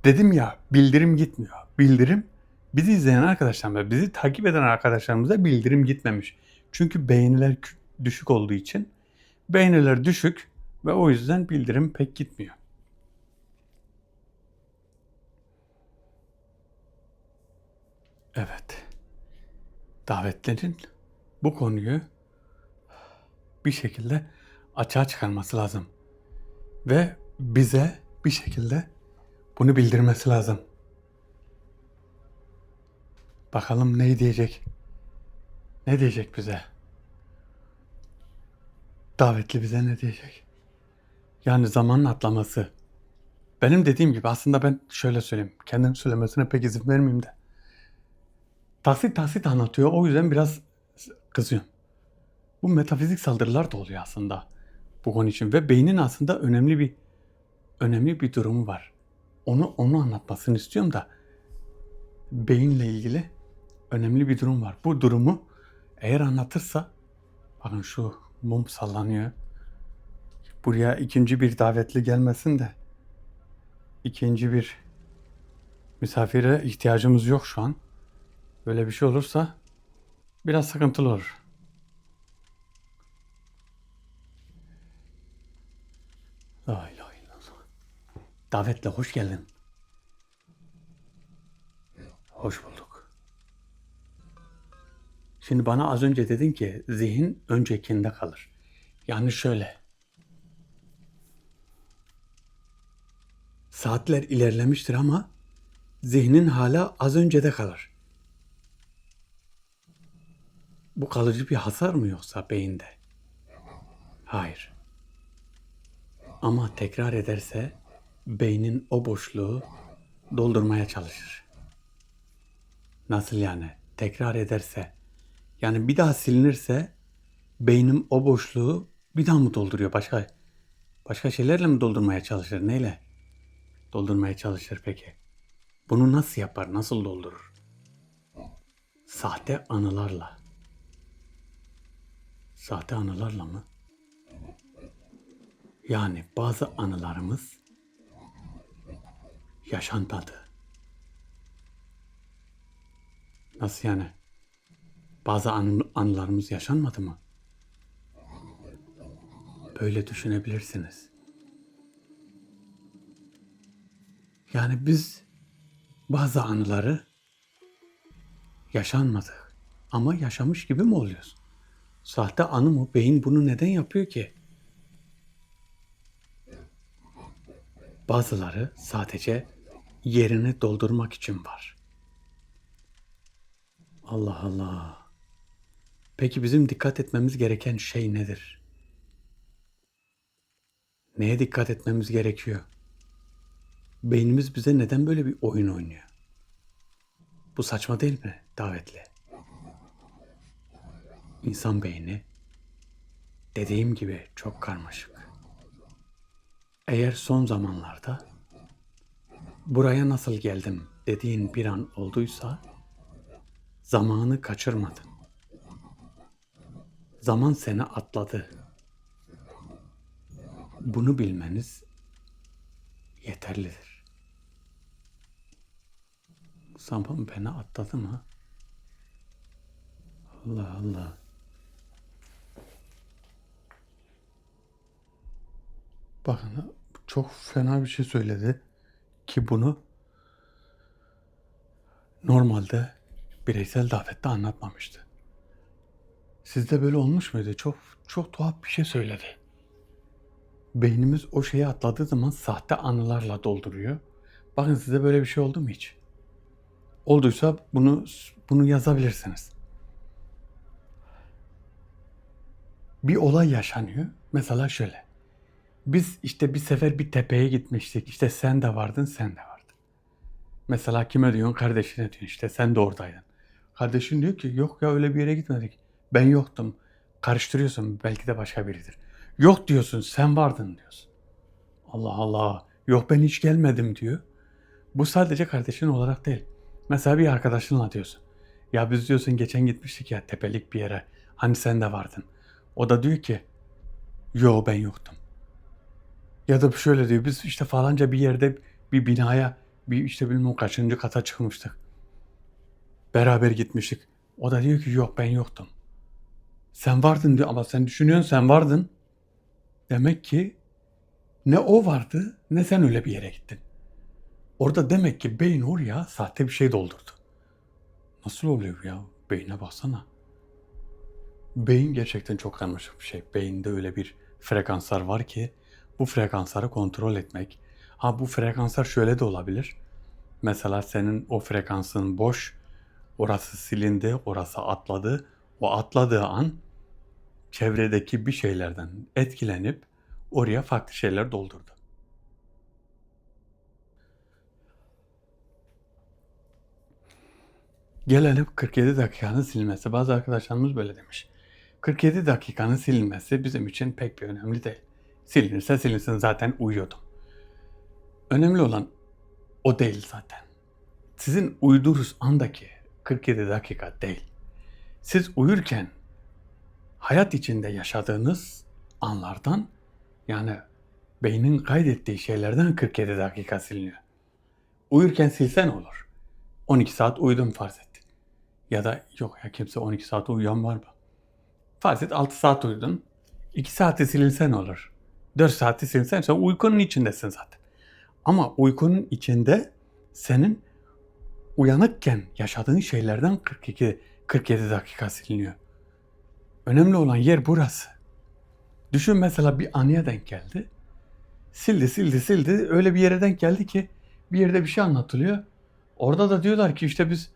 Speaker 1: Dedim ya, bildirim gitmiyor. Bildirim, bizi izleyen arkadaşlarımıza, bizi takip eden arkadaşlarımıza bildirim gitmemiş. Çünkü beğeniler düşük olduğu için, beğeniler düşük ve o yüzden bildirim pek gitmiyor. Evet. Davetlerin bu konuyu bir şekilde açığa çıkarması lazım. Ve bize bir şekilde bunu bildirmesi lazım. Bakalım ne diyecek? Ne diyecek bize? Davetli bize ne diyecek? Yani zamanın atlaması. Benim dediğim gibi aslında ben şöyle söyleyeyim. Kendim söylemesine pek izin vermeyeyim de. Taksit anlatıyor. O yüzden biraz kızıyorum. Bu metafizik saldırılar da oluyor aslında bu konu için. Ve beynin aslında önemli bir durumu var. Onu anlatmasını istiyorum da beyinle ilgili önemli bir durum var. Bu durumu eğer anlatırsa, bakın şu mum sallanıyor. Buraya ikinci bir davetli gelmesin de, ikinci bir misafire ihtiyacımız yok şu an. Böyle bir şey olursa biraz sıkıntılı olur. La ilahe illallah. Davetle hoş geldin. Hoş bulduk. Şimdi bana az önce dedin ki zihin öncekinde kalır. Yani şöyle. Saatler ilerlemiştir ama zihnin hala az öncede kalır. Bu kalıcı bir hasar mı yoksa beyinde? Hayır. Ama tekrar ederse beynin o boşluğu doldurmaya çalışır. Nasıl yani? Tekrar ederse, yani bir daha silinirse beynim o boşluğu bir daha mı dolduruyor? Başka şeylerle mi doldurmaya çalışır? Neyle doldurmaya çalışır peki? Bunu nasıl yapar? Nasıl doldurur? Sahte anılarla. Sahte anılarla mı? Yani bazı anılarımız yaşanmadı. Nasıl yani? Bazı anılarımız yaşanmadı mı? Böyle düşünebilirsiniz. Yani biz bazı anıları yaşanmadık ama yaşamış gibi mi oluyoruz? Sahte anı mı? Beyin bunu neden yapıyor ki? Bazıları sadece yerini doldurmak için var. Allah Allah. Peki bizim dikkat etmemiz gereken şey nedir? Neye dikkat etmemiz gerekiyor? Beynimiz bize neden böyle bir oyun oynuyor? Bu saçma değil mi davetli? İnsan beyni dediğim gibi çok karmaşık. Eğer son zamanlarda buraya nasıl geldim dediğin bir an olduysa zamanı kaçırmadın. Zaman seni atladı. Bunu bilmeniz yeterlidir. Zaman beni atladı mı? Allah Allah. Bakın çok fena bir şey söyledi ki bunu normalde bireysel davette anlatmamıştı. Sizde böyle olmuş muydu? Çok tuhaf bir şey söyledi. Beynimiz o şeyi atladığı zaman sahte anılarla dolduruyor. Bakın size böyle bir şey oldu mu hiç? Olduysa bunu yazabilirsiniz. Bir olay yaşanıyor. Mesela şöyle. Biz işte bir sefer bir tepeye gitmiştik. İşte sen de vardın, sen de vardın. Mesela kime diyorsun? Kardeşine diyorsun. İşte sen de oradaydın. Kardeşin diyor ki yok ya öyle bir yere gitmedik. Ben yoktum. Karıştırıyorsun. Belki de başka biridir. Yok diyorsun. Sen vardın diyorsun. Allah Allah. Yok ben hiç gelmedim diyor. Bu sadece kardeşin olarak değil. Mesela bir arkadaşınla diyorsun. Ya biz diyorsun geçen gitmiştik ya tepelik bir yere. Hani sen de vardın. O da diyor ki yo ben yoktum. Ya da şöyle diyor biz işte falanca bir yerde bir binaya Bir işte bilmem kaçıncı kata çıkmıştık. Beraber gitmiştik. O da diyor ki yok ben yoktum. Sen vardın diyor ama sen düşünüyorsun sen vardın. Demek ki ne o vardı ne sen öyle bir yere gittin. Orada demek ki beyin oraya sahte bir şey doldurdu. Nasıl oluyor ya? Beyine baksana. Beyin gerçekten çok karmaşık bir şey. Beyinde öyle bir frekanslar var ki bu frekansları kontrol etmek. Ha bu frekanslar şöyle de olabilir. Mesela senin o frekansın boş, orası silindi, orası atladı. O atladığı an çevredeki bir şeylerden etkilenip oraya farklı şeyler doldurdu. Gelelim 47 dakikanın silinmesi. Bazı arkadaşlarımız böyle demiş. 47 dakikanın silinmesi bizim için pek bir önemli değil. Silinirse silinsin zaten uyuyordum. Önemli olan o değil zaten. Sizin uyuduğunuz andaki 47 dakika değil. Siz uyurken hayat içinde yaşadığınız anlardan yani beynin kaydettiği şeylerden 47 dakika siliniyor. Uyurken silsen olur. 12 saat uyudum farz et. Ya da yok ya kimse 12 saat uyuyan var mı? Farz et 6 saat uyudun. 2 saati silinsen olur. 4 saati silinsen sen uykunun içindesin zaten. Ama uykunun içinde senin uyanıkken yaşadığın şeylerden 47 dakika siliniyor. Önemli olan yer burası. Düşün mesela bir anıya denk geldi. Sildi. Öyle bir yere denk geldi ki bir yerde bir şey anlatılıyor. Orada da diyorlar ki işte biz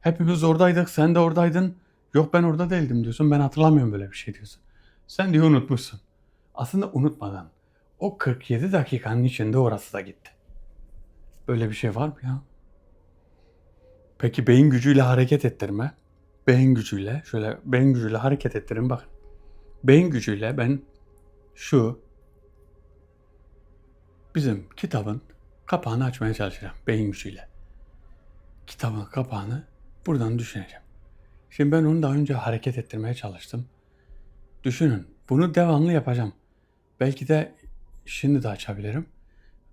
Speaker 1: hepimiz oradaydık, sen de oradaydın. Yok ben orada değildim diyorsun. Ben hatırlamıyorum böyle bir şey diyorsun. Sen diyor unutmuşsun. Aslında unutmadan o 47 dakikanın içinde orası da gitti. Böyle bir şey var mı ya? Peki beyin gücüyle hareket ettirme. Beyin gücüyle şöyle beyin gücüyle hareket ettirin bakın. Beyin gücüyle ben şu bizim kitabın kapağını açmaya çalışacağım beyin gücüyle. Kitabın kapağını buradan düşüneceğim. Şimdi ben onu daha önce hareket ettirmeye çalıştım. Düşünün bunu devamlı yapacağım. Belki de şimdi de açabilirim.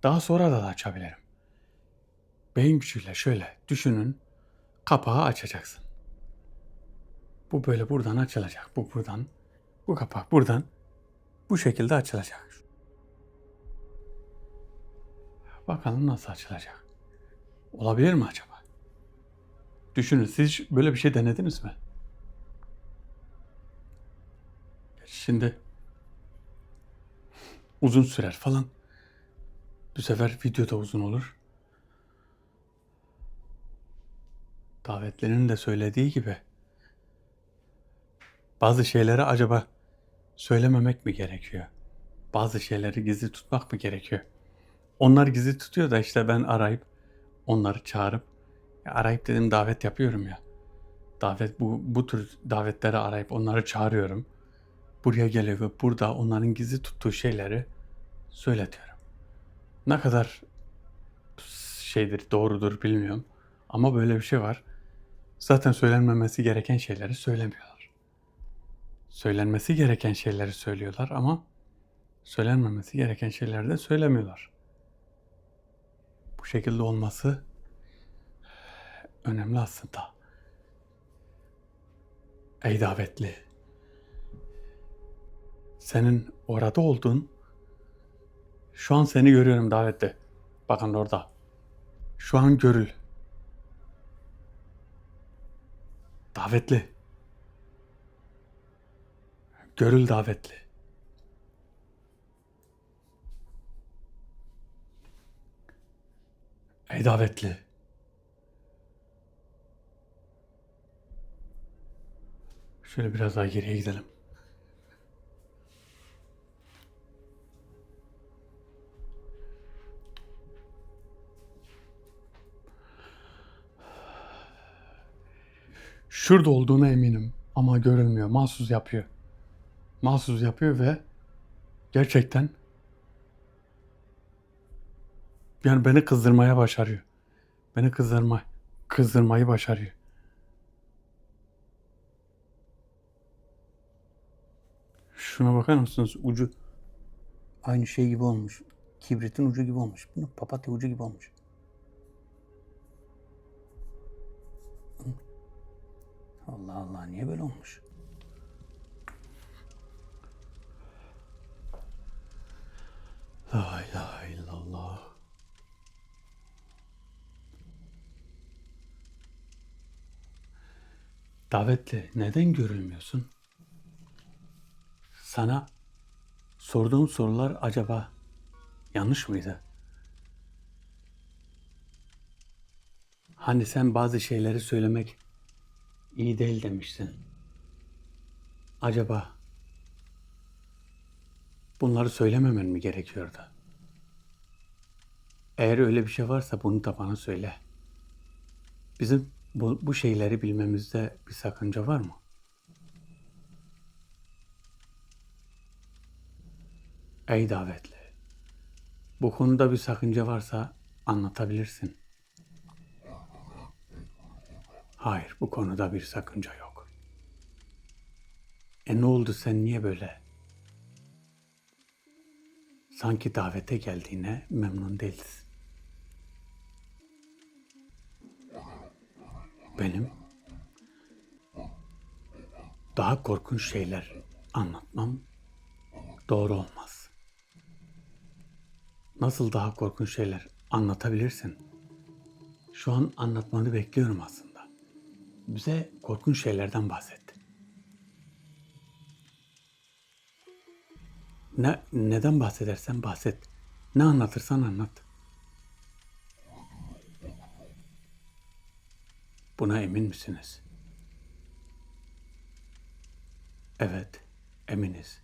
Speaker 1: Daha sonra da açabilirim. Beyin gücüyle şöyle düşünün. Kapağı açacaksın. Bu böyle buradan açılacak. Bu buradan. Bu kapak buradan. Bu şekilde açılacak. Bakalım nasıl açılacak. Olabilir mi acaba? Düşünün siz böyle bir şey denediniz mi? Şimdi uzun sürer falan. Bu sefer video da uzun olur. Davetlerin de söylediği gibi bazı şeyleri acaba söylememek mi gerekiyor? Bazı şeyleri gizli tutmak mı gerekiyor? Onlar gizli tutuyor da işte ben arayıp onları çağırıp arayıp dedim davet yapıyorum ya. Davet bu tür davetleri arayıp onları çağırıyorum. Buraya geliyor ve burada onların gizli tuttuğu şeyleri söyletiyorum. Ne kadar şeydir, doğrudur bilmiyorum. Ama böyle bir şey var. Zaten söylenmemesi gereken şeyleri söylemiyorlar. Söylenmesi gereken şeyleri söylüyorlar ama söylenmemesi gereken şeyleri de söylemiyorlar. Bu şekilde olması önemli aslında. Ey davetli, senin orada olduğun, şu an seni görüyorum davette. Bakın orada. Şu an görül. Davetli. Görül davetli. Ey davetli. Şöyle biraz daha geriye gidelim. Şurada olduğuna eminim ama görülmüyor. Mahsus yapıyor. Mahsus yapıyor ve gerçekten yani beni kızdırmaya başarıyor. Beni kızdırmayı başarıyor. Şuna bakar mısınız? Ucu aynı şey gibi olmuş. Kibritin ucu gibi olmuş. Bunun papatya ucu gibi olmuş. Allah Allah, niye böyle olmuş? La ilahe illallah. Davetli, neden görülmüyorsun? Sana sorduğum sorular acaba yanlış mıydı? Hani sen bazı şeyleri söylemek iyi değil demiştin. Acaba bunları söylememen mi gerekiyordu? Eğer öyle bir şey varsa bunu da bana söyle. Bizim bu şeyleri bilmemizde bir sakınca var mı? Ey davetli, bu konuda bir sakınca varsa anlatabilirsin. Hayır, bu konuda bir sakınca yok. Ne oldu, sen niye böyle? Sanki davete geldiğine memnun değilsin. Benim daha korkunç şeyler anlatmam doğru olmaz. Nasıl daha korkunç şeyler anlatabilirsin? Şu an anlatmanı bekliyorum aslında. Bize korkunç şeylerden bahset. Neden bahsedersen bahset. Ne anlatırsan anlat. Buna emin misiniz? Evet, eminiz.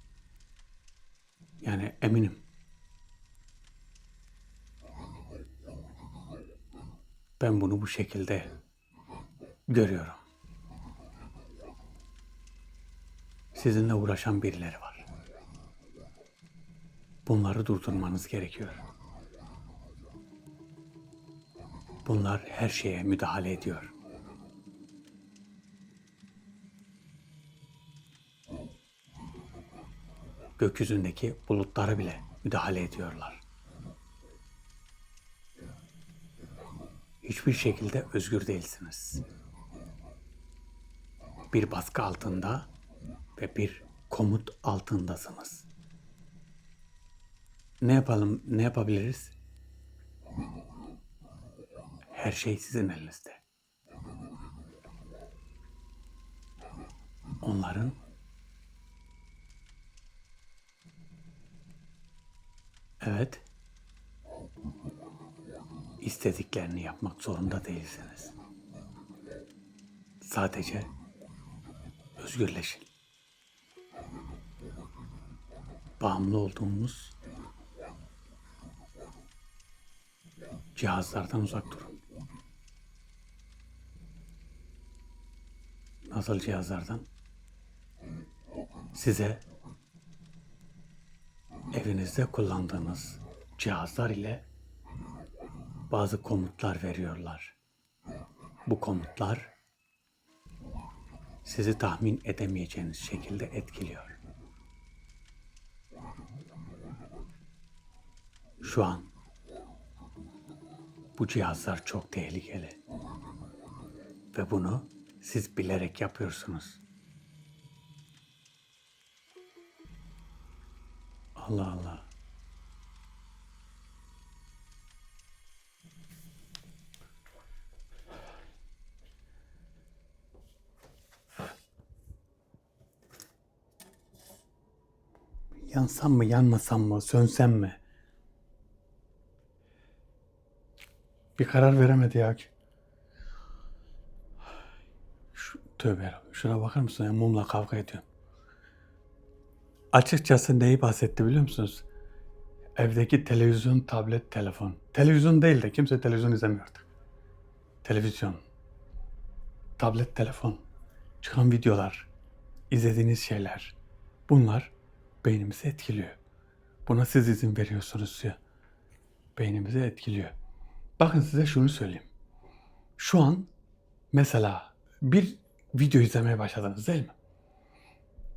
Speaker 1: Yani eminim. Ben bunu bu şekilde görüyorum. Sizinle uğraşan birileri var. Bunları durdurmanız gerekiyor. Bunlar her şeye müdahale ediyor. Gökyüzündeki bulutlara bile müdahale ediyorlar. Hiçbir şekilde özgür değilsiniz. Bir baskı altında ve bir komut altındasınız. Ne yapalım, ne yapabiliriz? Her şey sizin elinizde. Onların evet, istediklerini yapmak zorunda değilsiniz. Sadece özgürleşin. Bağımlı olduğumuz cihazlardan uzak durun. Nasıl cihazlardan? Size evinizde kullandığınız cihazlar ile bazı komutlar veriyorlar. Bu komutlar sizi tahmin edemeyeceğiniz şekilde etkiliyor. Şu an bu cihazlar çok tehlikeli ve bunu siz bilerek yapıyorsunuz. Allah Allah. Yansam mı, yanmasam mı, sönsem mi? Bir karar veremedi ya. Tövbe yarabbim. Şuna bakar mısın ya, mumla kavga ediyorum. Açıkçası neyi bahsetti biliyor musunuz? Evdeki televizyon, tablet, telefon. Televizyon değil de kimse televizyon izlemiyor artık. Televizyon, tablet, telefon, çıkan videolar, izlediğiniz şeyler. Bunlar beynimizi etkiliyor. Buna siz izin veriyorsunuz ya. Beynimizi etkiliyor. Bakın size şunu söyleyeyim. Şu an mesela bir video izlemeye başladınız değil mi?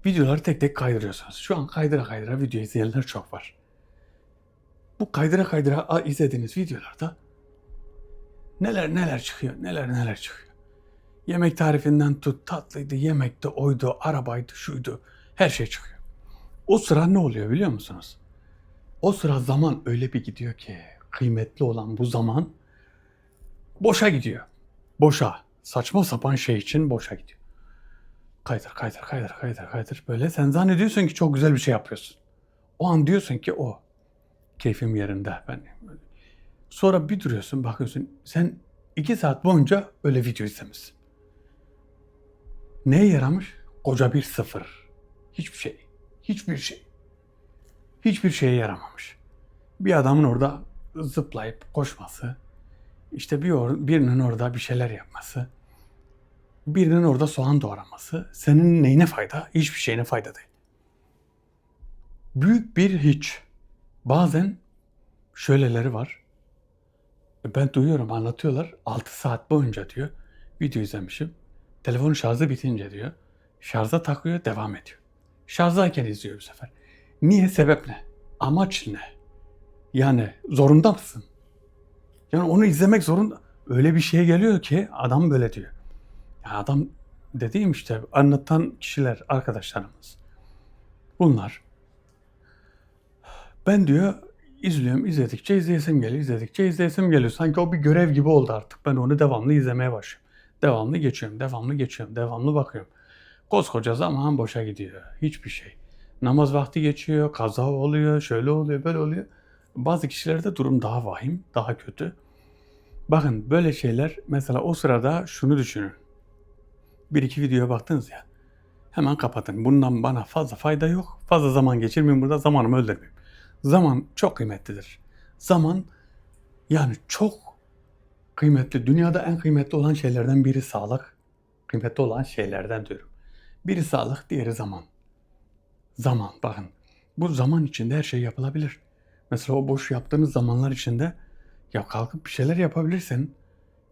Speaker 1: Videoları tek tek kaydırıyorsunuz. Şu an kaydıra kaydıra video izleyenler çok var. Bu kaydıra kaydıra izlediğiniz videolarda neler neler çıkıyor, neler neler çıkıyor. Yemek tarifinden tut, tatlıydı, yemekti, oydu, arabaydı, şuydu. Her şey çıkıyor. O sıra ne oluyor biliyor musunuz? O sıra zaman öyle bir gidiyor ki kıymetli olan bu zaman boşa gidiyor. Boşa. Saçma sapan şey için boşa gidiyor. Kaydır, kaydır, kaydır, kaydır, kaydır. Böyle sen zannediyorsun ki çok güzel bir şey yapıyorsun. O an diyorsun ki o. Keyfim yerinde. Sonra bir duruyorsun bakıyorsun. Sen 2 saat boyunca öyle video izlemişsin. Neye yaramış? Koca bir sıfır. Hiçbir şey. Hiçbir şey. Hiçbir şeye yaramamış. Bir adamın orada zıplayıp koşması, işte birinin orada bir şeyler yapması, birinin orada soğan doğraması senin neyine fayda? Hiçbir şeyine fayda değil. Büyük bir hiç. Bazen şöyleleri var. Ben duyuyorum, anlatıyorlar. 6 saat boyunca diyor video izlemişim. Telefonun şarjı bitince diyor şarja takıyor, devam ediyor. Şarjdayken izliyor bu sefer. Niye? Sebep ne? Amaç ne? Yani zorunda mısın? Yani onu izlemek zorunda. Öyle bir şeye geliyor ki adam böyle diyor. Ya adam dediğim işte anlatan kişiler, arkadaşlarımız. Bunlar. Ben diyor izliyorum, izledikçe izleyesim geliyor, izledikçe izleyesim geliyor. Sanki o bir görev gibi oldu artık. Ben onu devamlı izlemeye başlıyorum. Devamlı geçiyorum, devamlı geçiyorum, devamlı bakıyorum. Koskoca zaman boşa gidiyor. Hiçbir şey. Namaz vakti geçiyor, kaza oluyor, şöyle oluyor, böyle oluyor. Bazı kişilerde durum daha vahim, daha kötü. Bakın böyle şeyler, mesela o sırada şunu düşünün. Bir iki videoya baktınız ya, hemen kapatın. Bundan bana fazla fayda yok. Fazla zaman geçirmeyeyim burada, zamanımı öldürmeyeyim. Zaman çok kıymetlidir. Zaman yani çok kıymetli. Dünyada en kıymetli olan şeylerden biri sağlık. Kıymetli olan şeylerden diyorum. Biri sağlık, diğeri zaman. Zaman, bakın. Bu zaman içinde her şey yapılabilir. Mesela o boş yaptığınız zamanlar içinde ya kalkıp bir şeyler yapabilirsin.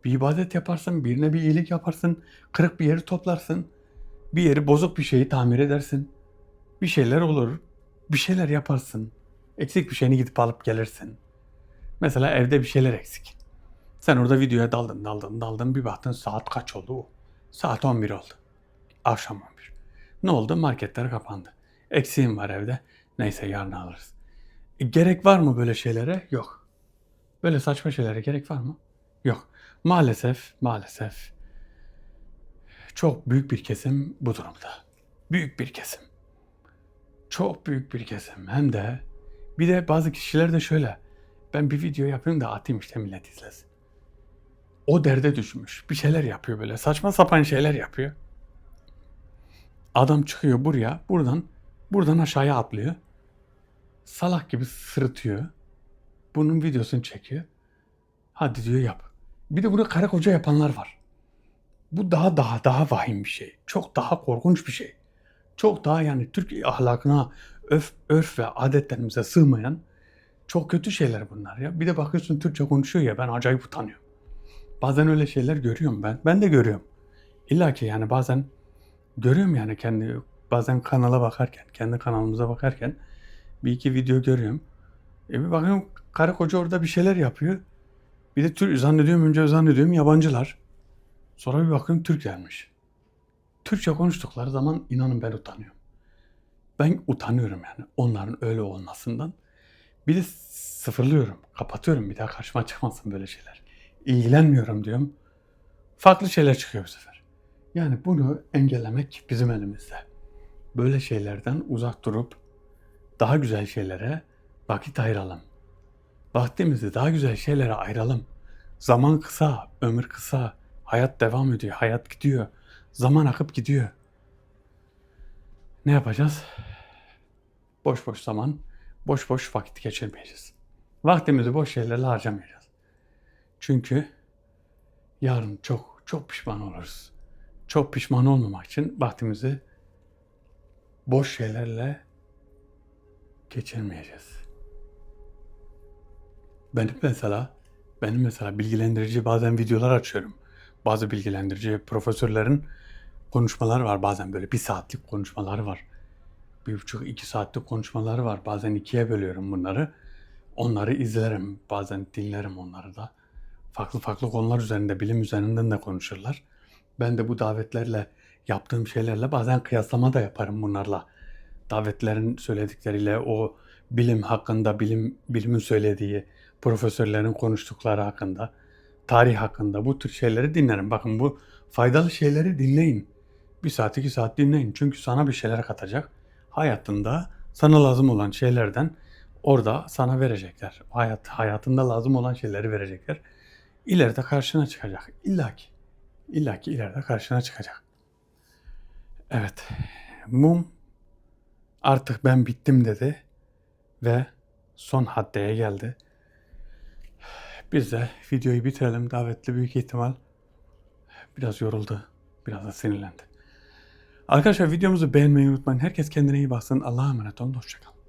Speaker 1: Bir ibadet yaparsın, birine bir iyilik yaparsın, kırık bir yeri toplarsın, bir yeri bozuk bir şeyi tamir edersin. Bir şeyler olur, bir şeyler yaparsın. Eksik bir şeyini gidip alıp gelirsin. Mesela evde bir şeyler eksik. Sen orada videoya daldın, bir baktın saat kaç oldu? Saat 11 oldu. Akşam 11. Ne oldu? Marketler kapandı. Eksiğim var evde. Neyse yarın alırız. Gerek var mı böyle şeylere? Yok. Böyle saçma şeylere gerek var mı? Yok. Maalesef çok büyük bir kesim bu durumda. Büyük bir kesim. Çok büyük bir kesim. Hem de bir de bazı kişiler de şöyle. Ben bir video yapayım da atayım işte millet izlesin. O derde düşmüş. Bir şeyler yapıyor böyle. Saçma sapan şeyler yapıyor. Adam çıkıyor buraya. Buradan aşağıya atlıyor. Salak gibi sırıtıyor. Bunun videosunu çekiyor. Hadi diyor yap. Bir de bunu karı koca yapanlar var. Bu daha vahim bir şey. Çok daha korkunç bir şey. Çok daha yani Türk ahlakına, örf ve adetlerimize sığmayan çok kötü şeyler bunlar ya. Bir de bakıyorsun Türkçe konuşuyor ya, ben acayip utanıyorum. Bazen öyle şeyler görüyorum ben. Ben de görüyorum. İlla ki yani bazen görüyorum yani bazen kanala bakarken, kendi kanalımıza bakarken bir iki video görüyorum. Bir bakıyorum karı koca orada bir şeyler yapıyor. Bir de önce zannediyorum yabancılar. Sonra bir bakıyorum Türk gelmiş. Türkçe konuştukları zaman inanın ben utanıyorum. Ben utanıyorum yani onların öyle olmasından. Bir de sıfırlıyorum, kapatıyorum, bir daha karşıma çıkmasın böyle şeyler. İlgilenmiyorum diyorum. Farklı şeyler çıkıyor bu sefer. Yani bunu engellemek bizim elimizde. Böyle şeylerden uzak durup daha güzel şeylere vakit ayıralım. Vaktimizi daha güzel şeylere ayıralım. Zaman kısa, ömür kısa. Hayat devam ediyor, hayat gidiyor. Zaman akıp gidiyor. Ne yapacağız? Boş boş zaman, boş boş vakit geçirmeyeceğiz. Vaktimizi boş şeylerle harcamayacağız. Çünkü yarın çok pişman oluruz. Çok pişman olmamak için vaktimizi boş şeylerle geçirmeyeceğiz. Benim mesela bilgilendirici bazen videolar açıyorum. Bazı bilgilendirici profesörlerin konuşmaları var, bazen böyle 1 saatlik konuşmaları var. 1,5-2 saatlik konuşmaları var. Bazen 2'ye bölüyorum bunları. Onları izlerim. Bazen dinlerim onları da. Farklı konular üzerinde, bilim üzerinden de konuşurlar. Ben de bu davetlerle, yaptığım şeylerle bazen kıyaslama da yaparım bunlarla. Davetlerin söyledikleriyle o bilim hakkında, bilimin söylediği, profesörlerin konuştukları hakkında, tarih hakkında bu tür şeyleri dinlerim. Bakın bu faydalı şeyleri dinleyin. 1 saat 2 saat dinleyin. Çünkü sana bir şeyler katacak. Hayatında sana lazım olan şeylerden orada sana verecekler. Hayatında lazım olan şeyleri verecekler. İleride karşına çıkacak. İlla ki ileride karşına çıkacak. Evet. Mum artık ben bittim dedi ve son haddeye geldi. Biz de videoyu bitirelim. Davetli büyük ihtimal biraz yoruldu. Biraz da sinirlendi. Arkadaşlar videomuzu beğenmeyi unutmayın. Herkes kendine iyi baksın. Allah'a emanet olun. Hoşçakalın.